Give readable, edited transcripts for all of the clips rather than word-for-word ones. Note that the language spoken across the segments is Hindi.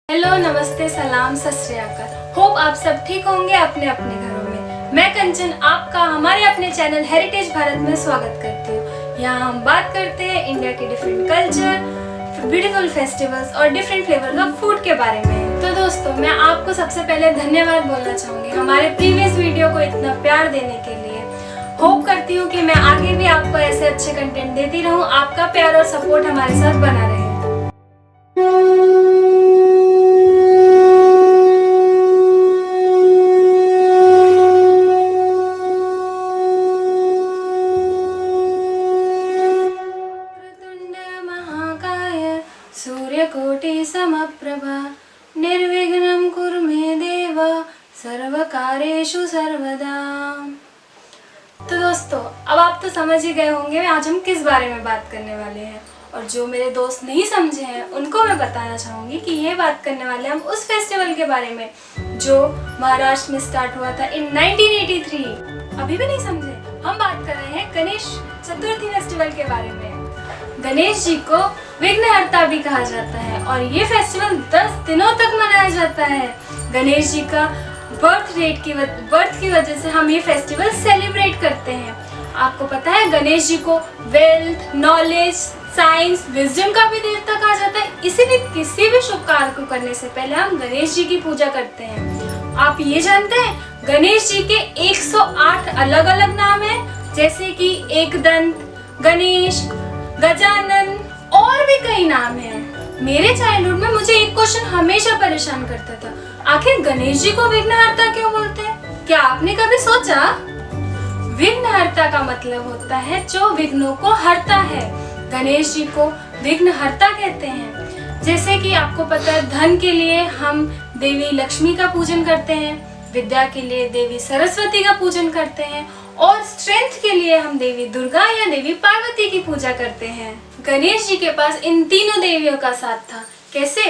हेलो, नमस्ते, सलाम, सत श्री अकाल। होप आप सब ठीक होंगे अपने अपने घरों में। मैं कंचन आपका हमारे अपने चैनल हेरिटेज भारत में स्वागत करती हूँ। यहाँ हम बात करते हैं इंडिया के डिफरेंट कल्चर, ब्यूटीफुल फेस्टिवल्स और डिफरेंट फ्लेवर्स ऑफ फूड के बारे में। तो दोस्तों, मैं आपको सबसे पहले धन्यवाद बोलना चाहूँगी हमारे प्रीवियस वीडियो को इतना प्यार देने के लिए। होप करती हूँ कि मैं आगे भी आपको ऐसे अच्छे कंटेंट देती रहूँ। आपका प्यार और सपोर्ट हमारे साथ बना रहे। सूर्यकोटि समप्रभा निर्विघ्नं कुरु मे देव सर्वकार्येषु सर्वदा। तो दोस्तों, अब आप तो समझ ही गए होंगे आज हम किस बारे में बात करने वाले हैं। और जो मेरे दोस्त नहीं समझे हैं उनको मैं बताना चाहूँगी कि ये बात करने वाले हम उस फेस्टिवल के बारे में जो महाराष्ट्र में स्टार्ट हुआ था इन 1983। अभी भी नहीं समझे? हम बात कर रहे हैं गणेश चतुर्थी फेस्टिवल के बारे में। गणेश जी को विघ्नहर्ता भी कहा जाता है और ये फेस्टिवल 10 दिनों तक मनाया जाता है। गणेश जी का बर्थ की वजह से हम ये फेस्टिवल सेलिब्रेट करते हैं। आपको पता है गणेश जी को वेल्थ, नॉलेज, साइंस, विजडम का भी देवता कहा जाता है। इसीलिए किसी भी शुभ कार्य को करने से पहले हम गणेश जी की पूजा करते हैं। आप ये जानते हैं गणेश जी के 108 अलग अलग नाम हैं, जैसे कि एकदंत, गणेश, गजानन और भी कई नाम हैं। मेरे चाइल्डहुड में मुझे एक क्वेश्चन हमेशा परेशान करता था, आखिर गणेश जी को विघ्नहर्ता क्यों बोलते हैं? क्या आपने कभी सोचा? विघ्नहर्ता का मतलब होता है जो विघ्नों को हरता है। गणेश जी को विघ्नहर्ता कहते हैं। जैसे कि आपको पता है धन के लिए हम देवी लक्ष्मी का पूजन करते हैं, विद्या के लिए देवी सरस्वती का पूजन करते हैं और स्ट्रेंथ के लिए हम देवी दुर्गा या देवी पार्वती की पूजा करते हैं। गणेश जी के पास इन तीनों देवियों का साथ था। कैसे?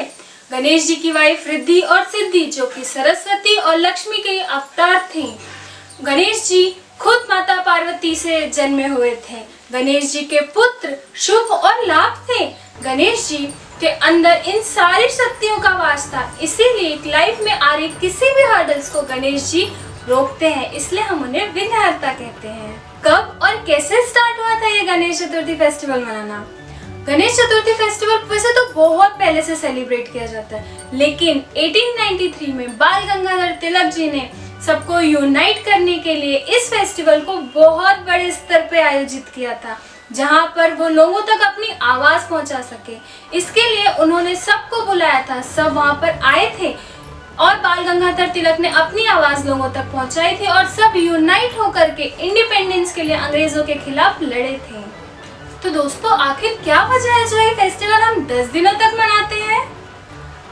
गणेश जी की वाइफ रिद्धि और सिद्धि जो कि सरस्वती और लक्ष्मी के अवतार थे। गणेश जी खुद माता पार्वती से जन्मे हुए थे। गणेश जी के पुत्र शुभ और लाभ थे। गणेश जी के अंदर इन सारी शक्तियों का वास था। इसीलिए लाइफ में आ रही किसी भी हर्डल्स को गणेश जी रोकते हैं, इसलिए हम उन्हें विघ्नहर्ता कहते हैं। कब और कैसे स्टार्ट हुआ था ये गणेश चतुर्थी फेस्टिवल मनाना? गणेश चतुर्थी फेस्टिवल वैसे तो बहुत पहले से सेलिब्रेट किया जाता है, लेकिन 1893 में बाल गंगाधर तिलक जी ने सबको यूनाइट करने के लिए इस फेस्टिवल को बहुत बड़े स्तर पे आयोजित किया था, जहाँ पर वो लोगों तक अपनी आवाज पहुँचा सके। इसके लिए उन्होंने सबको बुलाया था, सब वहाँ पर आए थे और बाल गंगाधर तिलक ने अपनी आवाज लोगों तक पहुंचाई थी और सब यूनाइट होकर के इंडिपेंडेंस के लिए अंग्रेजों के खिलाफ लड़े थे। तो दोस्तों, आखिर क्या वजह है जो ये फेस्टिवल हम 10 दिनों तक मनाते हैं?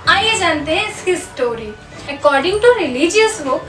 आइए जानते हैं इसकी story. According to religious book,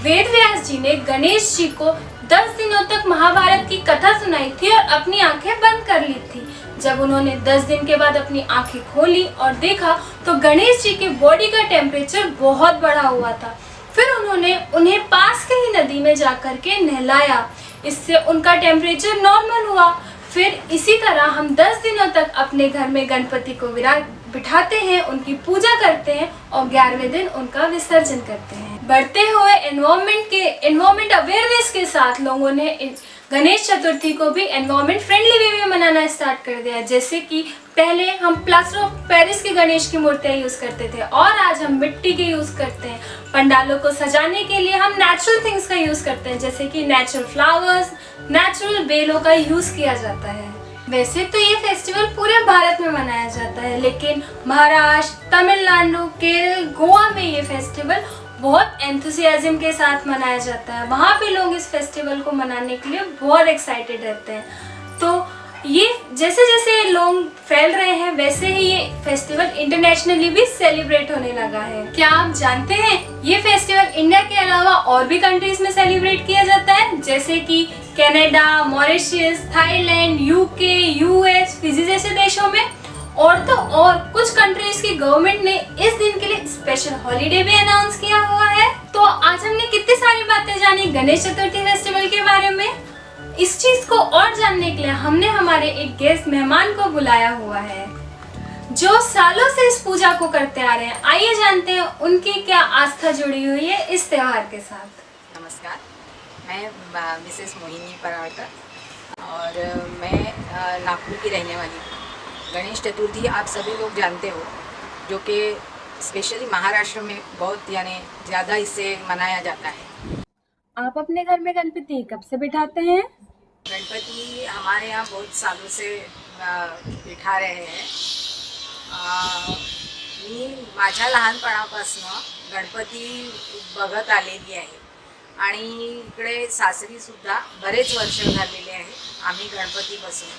Ved Vyas ji ने गणेश जी को 10 दिनों तक महाभारत की कथा सुनाई थी और अपनी आंखें बंद कर ली थी। जब उन्होंने 10 दिन के बाद अपनी आंखें खोली और देखा तो गणेश जी के बॉडी का टेम्परेचर बहुत बढ़ा हुआ था। फिर उन्होंने उन्हें पास के ही नदी में जाकर के नहलाया, इससे उनका टेम्परेचर नॉर्मल हुआ। फिर इसी तरह हम 10 दिनों तक अपने घर में गणपति को बिठाते हैं, उनकी पूजा करते हैं और 11वें दिन उनका विसर्जन करते हैं। बढ़ते हुए एनवायरमेंट अवेयरनेस के साथ लोगों ने गणेश चतुर्थी को भी एनवायरमेंट फ्रेंडली वे में मनाना स्टार्ट कर दिया। जैसे कि पहले हम प्लास्टर ऑफ पेरिस के गणेश की मूर्तियाँ यूज करते थे और आज हम मिट्टी के यूज करते हैं। पंडालों को सजाने के लिए हम नेचुरल थिंग्स का यूज करते हैं, जैसे कि नेचुरल फ्लावर्स, नेचुरल बेलों का यूज किया जाता है। वैसे तो ये फेस्टिवल पूरे भारत में मनाया जाता है, लेकिन महाराष्ट्र, तमिलनाडु, केरल, गोवा में ये फेस्टिवल बहुत एंथुसियाज्म के साथ मनाया जाता है। वहाँ पे लोग इस फेस्टिवल को मनाने के लिए बहुत एक्साइटेड रहते हैं। तो ये जैसे जैसे लोग फैल रहे हैं वैसे ही ये फेस्टिवल इंटरनेशनली भी सेलिब्रेट होने लगा है। क्या आप जानते हैं ये फेस्टिवल इंडिया के अलावा और भी कंट्रीज में सेलिब्रेट किया जाता है, जैसे कि Canada, Mauritius, Thailand, UK, US, Fiji जैसे देशों में। और तो और कुछ कंट्रीज की गवर्नमेंट ने इस दिन के लिए स्पेशल हॉलिडे भी अनाउंस किया हुआ है। तो आज हमने कितनी सारी बातें जानी गणेश चतुर्थी फेस्टिवल के बारे में। इस चीज को और जानने के लिए हमने हमारे एक गेस्ट मेहमान को बुलाया हुआ है, जो सालों से इस पूजा को करते आ रहे हैं। आइए जानते हैं उनकी क्या आस्था जुड़ी हुई है इस त्योहार के साथ। नमस्कार, मैं मिसेस मोहिनी पराड़कर और मैं नागपुर की रहने वाली हूँ। गणेश चतुर्थी आप सभी लोग जानते हो, जो कि स्पेशली महाराष्ट्र में बहुत यानी ज़्यादा इसे मनाया जाता है। आप अपने घर में गणपति कब से बिठाते हैं? गणपति हमारे यहाँ बहुत सालों से बिठा रहे हैं। मी माझ्या लहानपणापासून गणपती बघत आलेली आहे आणि इकडे सासरीसुद्धा बरेच वर्ष झालेले आहे आम्ही गणपती बसवून.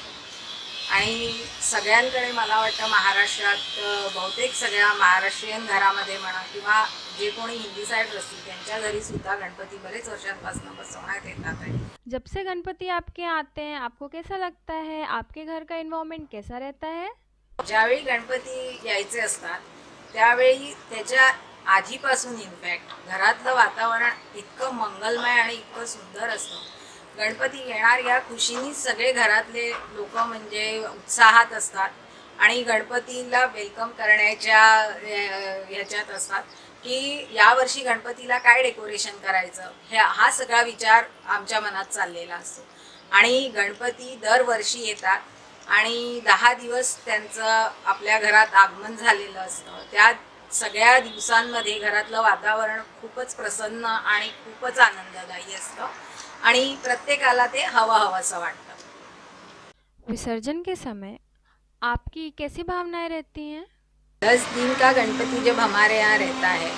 आणि सगळ्यांकडे मला वाटतं महाराष्ट्रात बहुतेक सगळ्या महाराष्ट्रीयन घरामध्ये म्हणा किंवा जे कोणी हिंदी साईड असतील त्यांच्या घरीसुद्धा गणपती बरेच वर्षांपासून बसवण्यात येतात आहे. जब से गणपति आपके यहाँ आते हैं आपको कैसा लगता है? आपके घर का एनवायरनमेंट कैसा रहता है? ज्यावेळी गणपती यायचे असतात त्यावेळी त्याच्या आधीपासून इनफॅक्ट घरातलं वातावरण इतकं मंगलमय आणि इतकं सुंदर असतं. गणपती येणार या खुशीने सगळे घरातले लोक म्हणजे उत्साहात असतात आणि गणपतीला वेलकम करण्याच्या ह्याच्यात असतात की यावर्षी गणपतीला काय डेकोरेशन करायचं हा सगळा विचार आमच्या मनात चाललेला असतो. आणि गणपती दरवर्षी येतात आणि 10 दिवस त्यांचं आपल्या घरात आगमन झालेलं असतं. त्या सगळ्या दिवसांमध्ये घरातलं वातावरण खूपच प्रसन्न आणि खूपच आनंददायी असतं आणि प्रत्येकाला ते हवंसं वाटतं. विसर्जन के समय आपकी कैसी भावनाएं रहती हैं? 10 दिन का गणपति जब हमारे यहाँ रहता है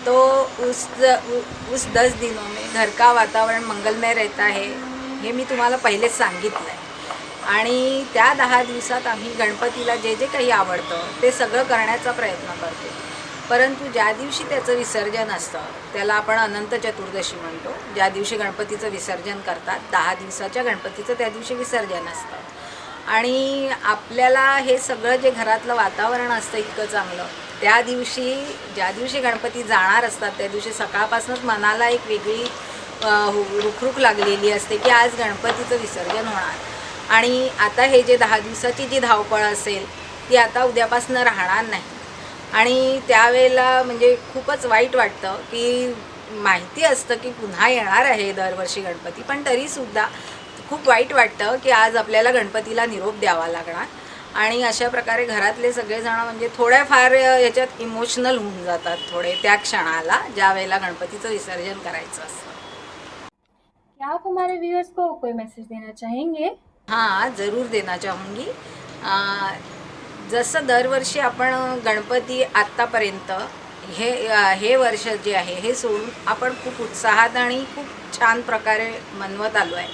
तो उस 10 दिनों में घर का वातावरण मंगलमय रहता है, हे मी तुम्हाला पहिलेच सांगितलं आहे. आणि त्या 10 दिवसात आम्ही गणपतीला जे जे काही आवडतं ते सगळं करण्याचा प्रयत्न करतो. परंतु ज्या दिवशी त्याचं विसर्जन असतं त्याला आपण अनंत चतुर्दशी म्हणतो. ज्या दिवशी गणपतीचं विसर्जन करतात 10 दिवसाच्या गणपतीचं त्या दिवशी विसर्जन असतं आणि आपल्याला हे सगळं जे घरातलं वातावरण असतं इतकं चांगलं, त्या दिवशी ज्या दिवशी गणपती जाणार असतात त्या दिवशी सकाळपासूनच मनाला एक वेगळी रुखरुख लागलेली असते की आज गणपतीचं विसर्जन होणार. आणि आता हे जे 10 दिवसाची जी धावपळ असेल ती आता उद्यापासून राहणार नाही. आणि त्यावेळेला म्हणजे खूपच वाईट वाटतं की माहिती असतं की पुन्हा येणार आहे दरवर्षी गणपती, पण तरीसुद्धा खूप वाईट वाटतं की आज आपल्याला गणपतीला निरोप द्यावा लागणार. आणि अशा प्रकारे घरातले सगळेजण म्हणजे थोड्याफार याच्यात इमोशनल होऊन जातात थोडे त्या क्षणाला ज्या वेळेला गणपतीचं विसर्जन करायचं असतं. क्या आप हमारे व्यूअर्स को कोई मैसेज देना चाहेंगे? हाँ, ज़रूर देना चाहूँगी. जसं दरवर्षी आपण गणपती आत्तापर्यंत हे वर्ष जे आहे हे सोडून आपण खूप उत्साहात आणि खूप छान प्रकारे मनवत आलो आहे.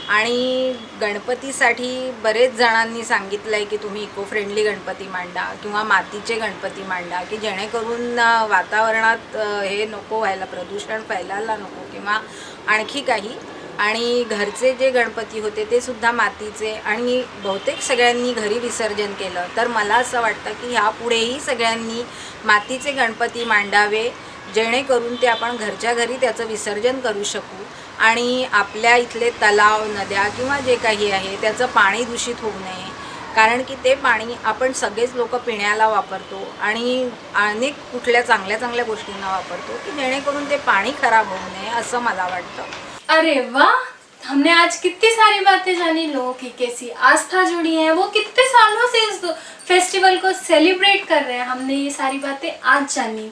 आणि गणपतीसाठी बरेच जणांनी सांगितलं आहे की तुम्ही इको फ्रेंडली गणपती मांडा किंवा मातीचे गणपती मांडा की जेणेकरून वातावरणात हे नको व्हायला, प्रदूषण फैलायला नको किंवा आणखी काही. आणि घरचे जे गणपती होते ते सुद्धा मातीचे आणि बहुतेक सगळ्यांनी घरी विसर्जन केलं. तर मला असं वाटतं की ह्यापुढेही सगळ्यांनी मातीचे गणपती मांडावे जेणेकरून ते आपण घरच्या घरी त्याचं विसर्जन करू शकू आणि आपल्या इथले तलाव, नद्या किंवा जे काही आहे त्याचं पाणी दूषित होऊ नये. कारण की ते पाणी आपण सगळेच लोक पिण्याला वापरतो आणि अनेक कुठल्या चांगल्या चांगल्या गोष्टींना वापरतो की जेणेकरून ते पाणी खराब होऊ नये असं मला वाटतं. अरे वाह, हमने आज कितनी सारी बातें जानी, लोगों की कैसी आस्था जुड़ी है, वो कितने सालों से इस फेस्टिवल को सेलिब्रेट कर रहे हैं. हमने ये सारी बातें आज जानी.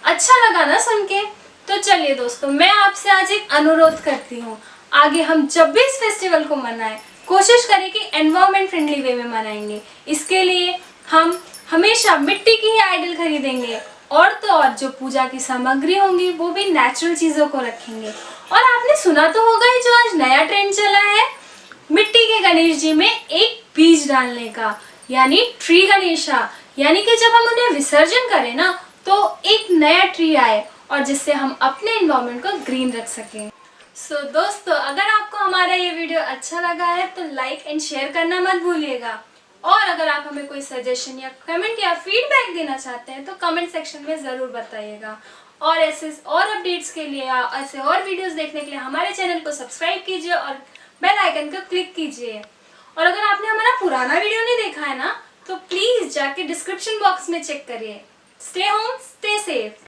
अच्छा लगा ना सुन के? तो चलिए दोस्तों, मैं आपसे आज एक अनुरोध करती हूँ, आगे हम जब भी इस फेस्टिवल को मनाएं कोशिश करें कि एनवायरमेंट फ्रेंडली वे में मनाएंगे. इसके लिए हम हमेशा मिट्टी की ही आइडल खरीदेंगे और तो और जो पूजा की सामग्री होंगी वो भी नेचुरल चीज़ों को रखेंगे. और आपने सुना तो होगा ही जो आज नया ट्रेंड चला है मिट्टी के गणेश जी में एक बीज डालने का, यानी ट्री गणेशा. यानी कि जब हम उन्हें विसर्जन करें ना तो एक नया ट्री आए और जिससे हम अपने एनवायरनमेंट को ग्रीन रख सकें. सो दोस्तों, अगर आपको हमारा ये वीडियो अच्छा लगा है तो लाइक एंड शेयर करना मत भूलिएगा. और अगर आप हमें कोई सजेशन या कमेंट या फीडबैक देना चाहते हैं तो कमेंट सेक्शन में ज़रूर बताइएगा. और ऐसे और अपडेट्स के लिए या ऐसे और वीडियोस देखने के लिए हमारे चैनल को सब्सक्राइब कीजिए और बेल आइकन को क्लिक कीजिए. और अगर आपने हमारा पुराना वीडियो नहीं देखा है ना तो प्लीज जाके डिस्क्रिप्शन बॉक्स में चेक करिए। Stay home, stay safe.